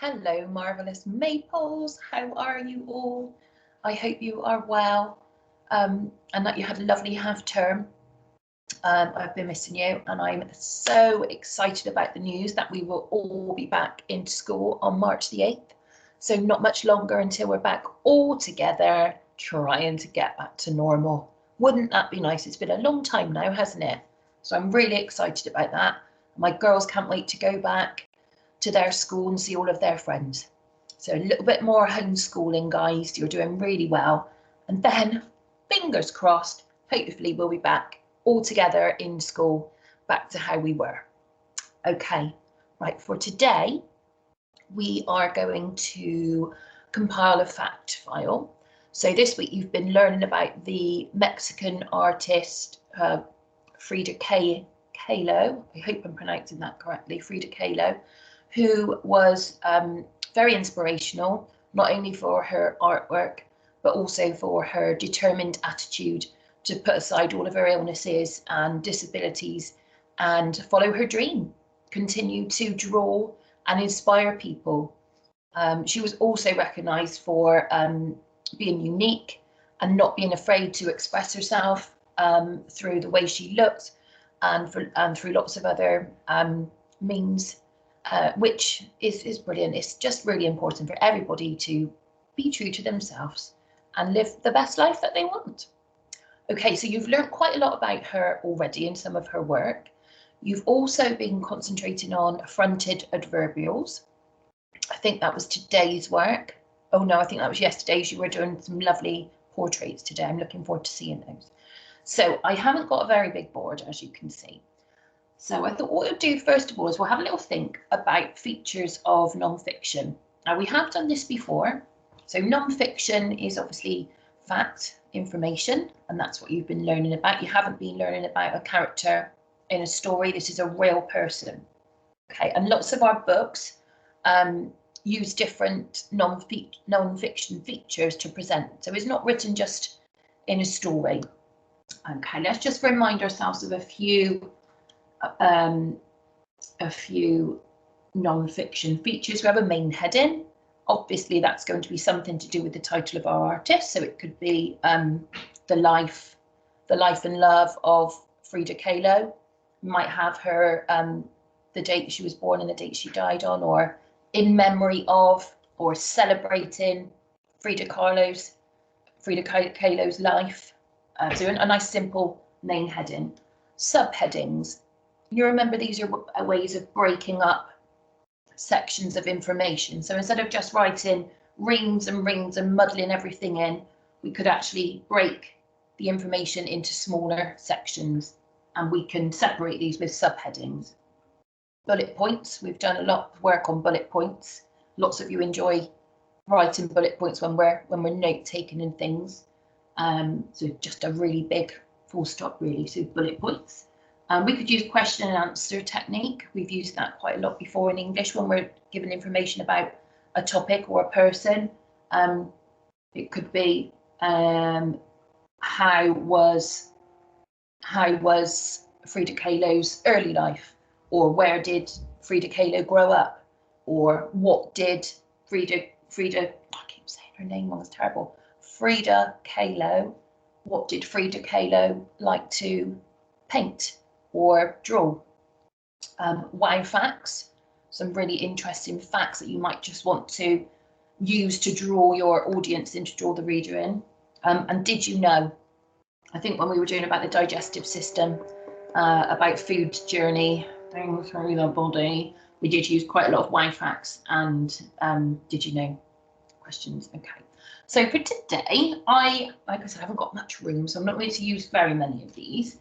Hello, marvellous maples. How are you all? I hope you are well and that you had a lovely half term. I've been missing you, and I'm so excited about the news that we will all be back into school on March the 8th. So not much longer until we're back all together trying to get back to normal. Wouldn't that be nice? It's been a long time now, hasn't it? So I'm really excited about that. My girls can't wait to go back to their school and see all of their friends. So a little bit more homeschooling, guys. You're doing really well. And then, fingers crossed, hopefully we'll be back all together in school, back to how we were. Okay, right, for today, we are going to compile a fact file. So this week you've been learning about the Mexican artist Frida Kahlo. I hope I'm pronouncing that correctly, Frida Kahlo, who was very inspirational, not only for her artwork, but also for her determined attitude to put aside all of her illnesses and disabilities and follow her dream, continue to draw and inspire people. She was also recognised for being unique and not being afraid to express herself through the way she looked and through lots of other means, which is brilliant. It's just really important for everybody to be true to themselves and live the best life that they want. Okay, so you've learned quite a lot about her already in some of her work. You've also been concentrating on fronted adverbials. I think that was today's work. Oh no, I think that was yesterday's. You were doing some lovely portraits today. I'm looking forward to seeing those. So I haven't got a very big board, as you can see. So I thought what we'll do first of all is we'll have a little think about features of non-fiction. Now we have done this before. So non-fiction is obviously fact, information, and that's what you've been learning about. You haven't been learning about a character in a story. This is a real person. Okay, and lots of our books use different non-fiction features to present. So it's not written just in a story. Okay, let's just remind ourselves of a few non-fiction features. We have a main heading. Obviously, that's going to be something to do with the title of our artist. So it could be the life and love of Frida Kahlo. We might have her the date she was born and the date she died on, or in memory of, or celebrating Frida Kahlo's life. So a nice simple main heading. Subheadings. You remember these are ways of breaking up sections of information. So instead of just writing rings and rings and muddling everything in, we could actually break the information into smaller sections, and we can separate these with subheadings. Bullet points. We've done a lot of work on bullet points. Lots of you enjoy writing bullet points when we're note taking and things. So just a really big full stop, really. So bullet points. We could use question and answer technique. We've used that quite a lot before in English when we're given information about a topic or a person. It could be how was Frida Kahlo's early life, or where did Frida Kahlo grow up, or what did Frida, I keep saying her name wrong, it's terrible. Frida Kahlo, what did Frida Kahlo like to paint or draw? Wow facts, some really interesting facts that you might just want to use to draw your audience in, to draw the reader in. And did you know? I think when we were doing about the digestive system, about food journey, things through the body, we did use quite a lot of wow facts and did you know questions. Okay, so for today, like I said, I haven't got much room, so I'm not going to use very many of these.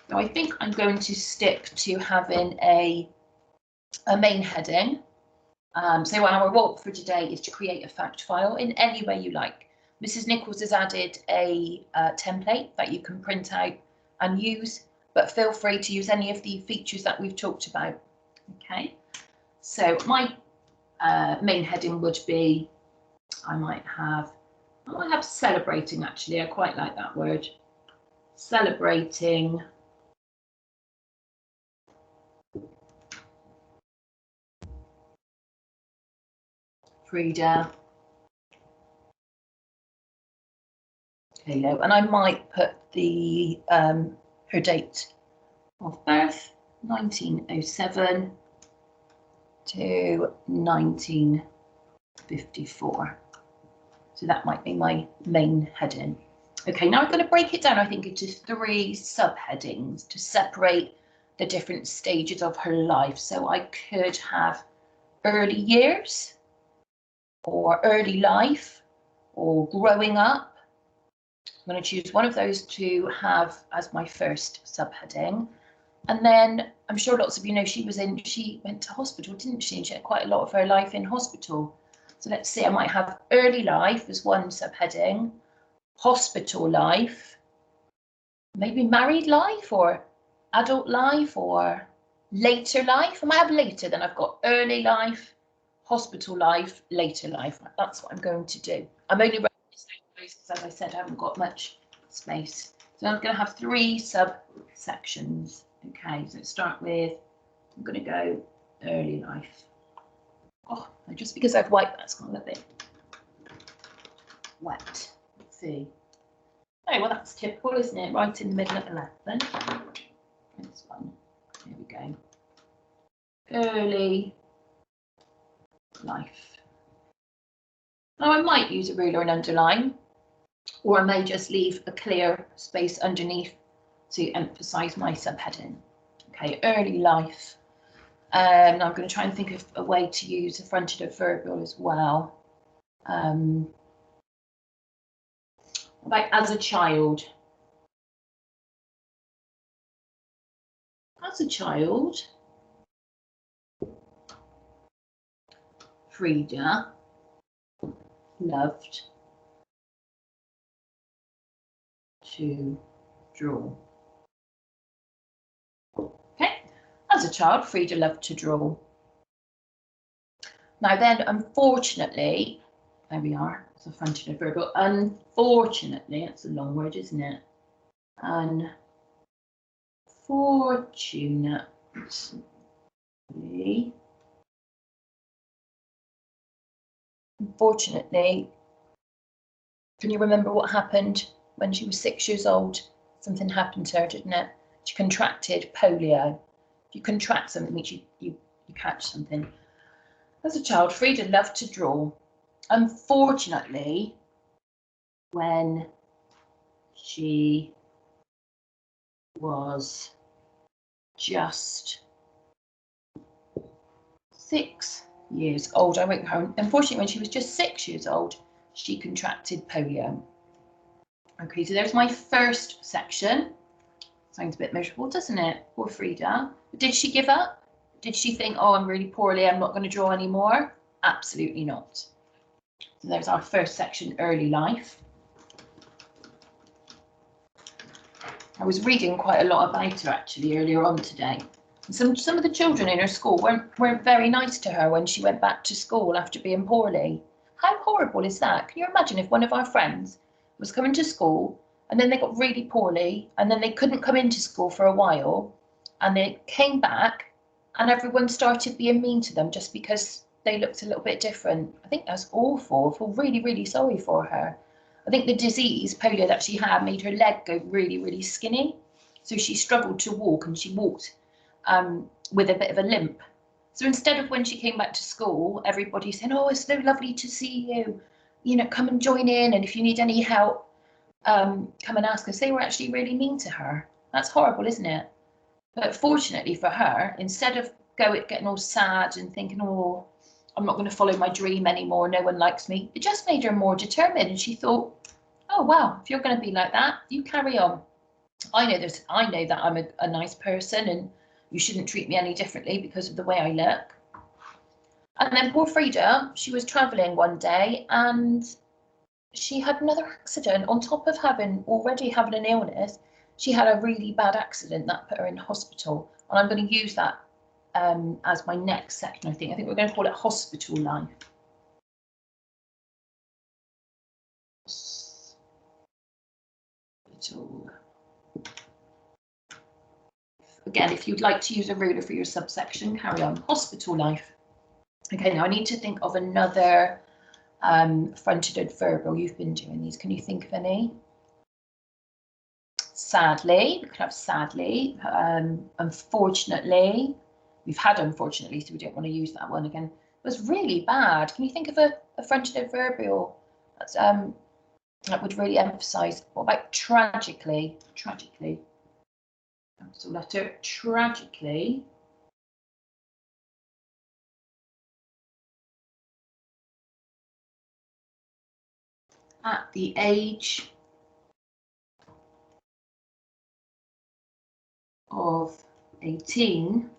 So I think I'm going to stick to having a main heading. So our role for today is to create a fact file in any way you like. Mrs. Nichols has added a template that you can print out and use, but feel free to use any of the features that we've talked about. Okay, so my main heading would be, I might have celebrating, actually. I quite like that word. Celebrating Frida. Halo, and I might put the her date of birth, 1907 to 1954. So that might be my main heading. Okay, now I'm going to break it down, I think, into 3 subheadings to separate the different stages of her life. So I could have early years, or early life, or growing up. I'm going to choose one of those to have as my first subheading. And then I'm sure lots of you know she went to hospital, didn't she? And she had quite a lot of her life in hospital. So let's see, I might have early life as one subheading, hospital life, maybe married life or adult life or later life. I might have later, then I've got early life, hospital life, later life. That's what I'm going to do. I'm only writing this because, as I said, I haven't got much space. So I'm going to have 3 subsections. Okay, so let's start with, I'm going to go early life. Oh, just because I've wiped that's gone a little bit wet. Let's see. Oh, well, that's typical, isn't it? Right in the middle of the lesson. This one. Here we go. Early life. Now, I might use a ruler and underline, or I may just leave a clear space underneath to emphasize my subheading. Okay, early life. I'm going to try and think of a way to use a fronted adverbial as well. Like as a child. As a child, Frida loved to draw. Okay, as a child, Frida loved to draw. Now then, unfortunately, there we are, it's a fronted adverbial. Unfortunately, that's a long word, isn't it? Unfortunately, can you remember what happened when she was 6 years old? Something happened to her, didn't it? She contracted polio. If you contract something, it means you catch something. As a child, Frida loved to draw. Unfortunately, when she was just 6 years old, I won't go. Unfortunately, when she was just 6 years old, she contracted polio. Okay, so there's my first section. Sounds a bit miserable, doesn't it? Poor Frida. But did she give up? Did she think, oh, I'm really poorly, I'm not going to draw anymore? Absolutely not. So there's our first section, early life. I was reading quite a lot about her actually earlier on today. Some of the children in her school weren't very nice to her when she went back to school after being poorly. How horrible is that? Can you imagine if one of our friends was coming to school and then they got really poorly and then they couldn't come into school for a while and they came back and everyone started being mean to them just because they looked a little bit different? I think that's awful. I feel really, really sorry for her. I think the disease, polio, that she had made her leg go really, really skinny. So she struggled to walk and she walked with a bit of a limp. So instead of when she came back to school, everybody said, oh, it's so lovely to see you. You know, come and join in. And if you need any help, come and ask us. They were actually really mean to her. That's horrible, isn't it? But fortunately for her, instead of getting all sad and thinking, oh, I'm not going to follow my dream anymore, no one likes me, it just made her more determined. And she thought, oh, wow, if you're going to be like that, you carry on. I know that I'm a nice person and you shouldn't treat me any differently because of the way I look. And then poor Frida, she was traveling one day and she had another accident. On top of already having an illness, she had a really bad accident that put her in hospital. And I'm going to use that as my next section, I think. I think we're going to call it hospital life. Hospital. Again, if you'd like to use a ruler for your subsection, carry on. Hospital life. Okay, now I need to think of another fronted adverbial. You've been doing these. Can you think of any? Sadly, we could have sadly. Unfortunately, we've had unfortunately, so we don't want to use that one again. It was really bad. Can you think of a fronted adverbial that's, that would really emphasise? What about tragically? Tragically. So letter tragically. At the age of 18,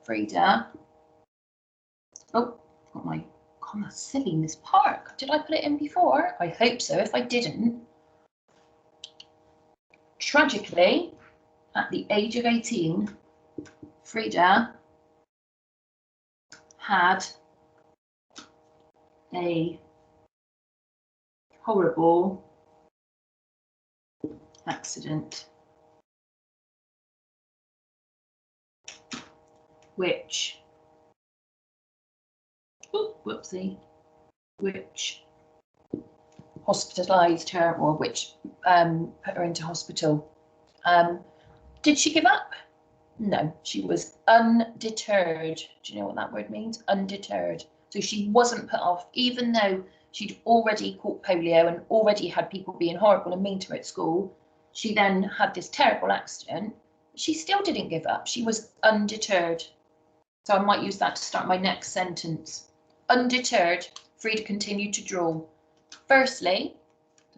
Frida. Oh, got my comma silly, Miss Park. Did I put it in before? I hope so. If I didn't, tragically, at the age of 18, Frida had a horrible accident, which, which hospitalised her, or which put her into hospital. Did she give up? No, she was undeterred. Do you know what that word means? Undeterred. So she wasn't put off, even though she'd already caught polio and already had people being horrible and mean to her at school. She then had this terrible accident. She still didn't give up. She was undeterred. So I might use that to start my next sentence. Undeterred, Frida continued to draw. Firstly,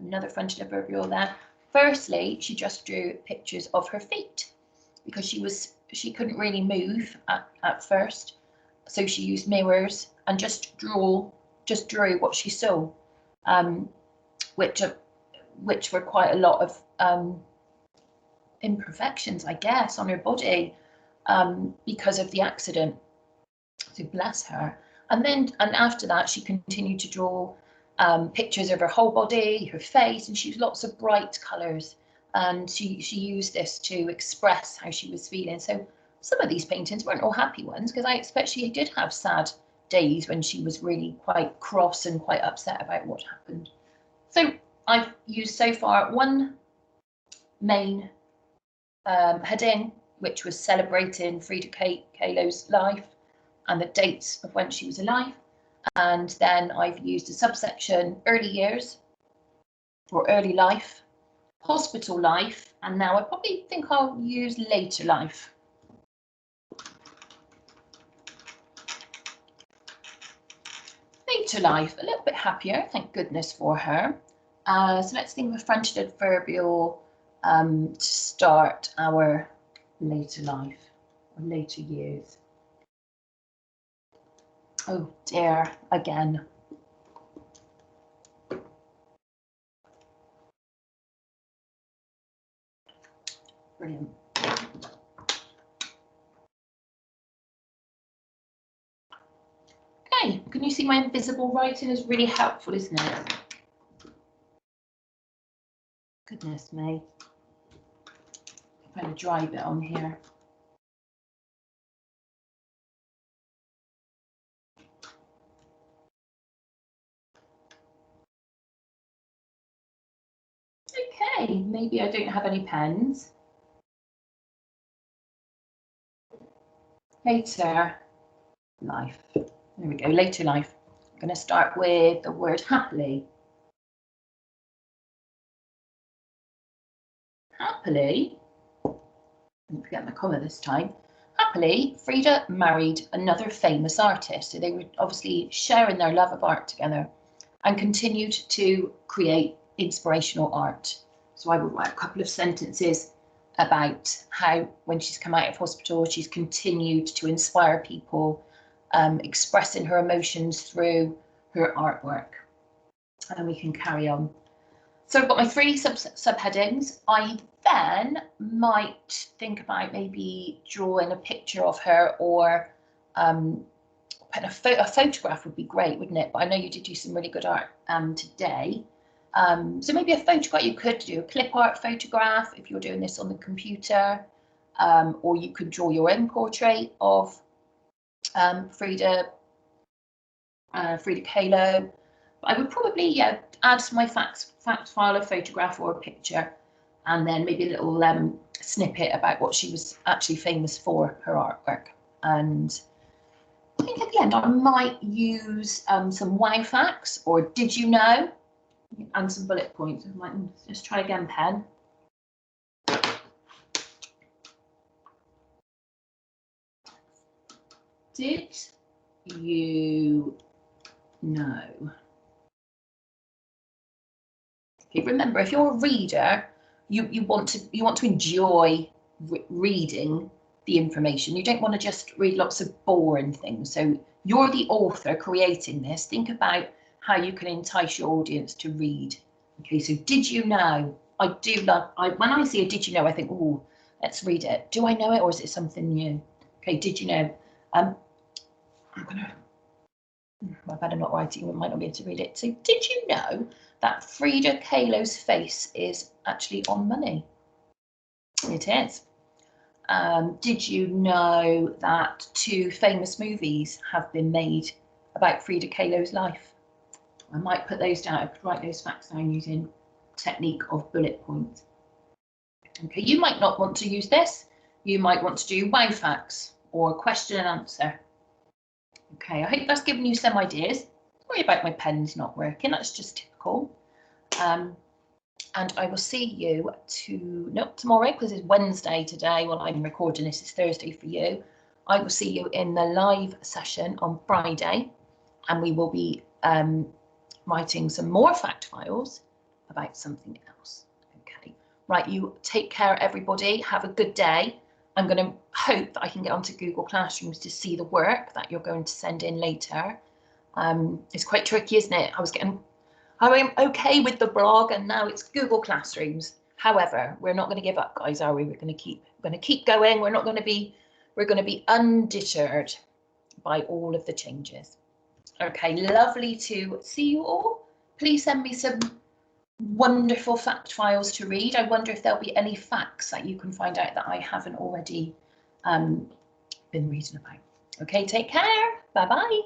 another fronted adverbial there. Firstly, she just drew pictures of her feet, because she couldn't really move at first, so she used mirrors and just drew what she saw, which were quite a lot of imperfections, I guess, on her body because of the accident. So bless her. And after that, she continued to draw pictures of her whole body, her face, and she used lots of bright colours. And she used this to express how she was feeling. So some of these paintings weren't all happy ones, because I expect she did have sad days when she was really quite cross and quite upset about what happened. So I've used so far one main heading, which was celebrating Frida Kahlo's life and the dates of when she was alive. And then I've used a subsection, early years or early life, hospital life, and now I probably think I'll use later life. Later life, a little bit happier, thank goodness for her. So let's think of a fronted adverbial to start our later life or later years. Oh dear, again. Brilliant. Okay, can you see my invisible writing is really helpful, isn't it? Goodness me. I'm going to dry bit on here. Okay, maybe I don't have any pens. Later life. There we go, later life. I'm going to start with the word happily. Happily, don't forget my comma this time. Happily, Frida married another famous artist. So they were obviously sharing their love of art together and continued to create inspirational art. So I would write a couple of sentences about how when she's come out of hospital, she's continued to inspire people, expressing her emotions through her artwork. And then we can carry on. So I've got my three subheadings. I then might think about maybe drawing a picture of her, or putting a photograph would be great, wouldn't it? But I know you did do some really good art today. So maybe a photograph, you could do a clip art photograph if you're doing this on the computer, or you could draw your own portrait of Frida Kahlo. I would probably add to my fact file a photograph or a picture, and then maybe a little snippet about what she was actually famous for, her artwork. And I think at the end I might use some wow facts or did you know, and some bullet points. I might just try again, pen. Did you know? Okay, remember, if you're a reader, you want to enjoy reading the information. You don't want to just read lots of boring things. So you're the author creating this. Think about how you can entice your audience to read. Okay, so did you know? I do love, when I see a did you know, I think, oh, let's read it. Do I know it, or is it something new? Okay, did you know? I'm gonna, I better not write it, you might not be able to read it. So did you know that Frida Kahlo's face is actually on money? It is. Did you know that 2 famous movies have been made about Frida Kahlo's life? I might put those down, I could write those facts down using technique of bullet points. Okay, you might not want to use this. You might want to do wow facts or question and answer. Okay, I hope that's given you some ideas. Sorry about my pen's not working, that's just typical. And I will see you tomorrow, because it's Wednesday today. Well, I'm recording this, it's Thursday for you. I will see you in the live session on Friday, and we will be writing some more fact files about something else. Okay, right, you take care, everybody. Have a good day. I'm going to hope that I can get onto Google Classrooms to see the work that you're going to send in later. It's quite tricky, isn't it? I'm okay with the blog, and now it's Google Classrooms. However, we're not going to give up, guys, are we? We're going to keep going. We're going to be undeterred by all of the changes. Okay, lovely to see you all. Please send me some wonderful fact files to read. I wonder if there'll be any facts that you can find out that I haven't already been reading about. Okay, take care. Bye-bye.